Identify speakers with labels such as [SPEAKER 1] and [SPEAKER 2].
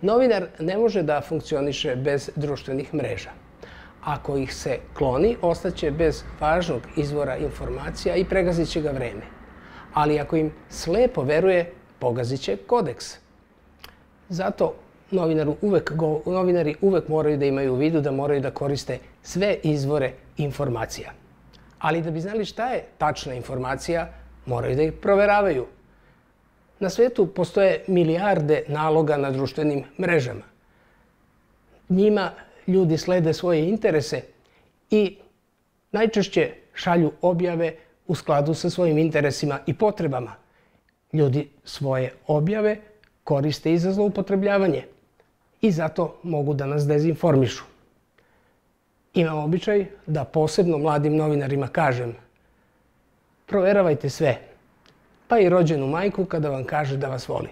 [SPEAKER 1] Novinar ne može da funkcioniše bez društvenih mreža. Ako ih se kloni, ostaće bez važnog izvora informacija i pregazit će ga vreme. Ali ako im slepo veruje, pogazit će kodeks. Zato novinari uvek moraju da imaju u vidu da moraju da koriste sve izvore informacija. Ali da bi znali šta je tačna informacija, moraju da ih proveravaju. Na svetu postoje milijarde naloga na društvenim mrežama. Njima ljudi slede svoje interese i najčešće šalju objave u skladu sa svojim interesima i potrebama. Ljudi svoje objave koriste i za zloupotrebljavanje i zato mogu da nas dezinformišu. Imam običaj da posebno mladim novinarima kažem: proveravajte sve, pa i rođenu majku kada vam kaže da vas voli.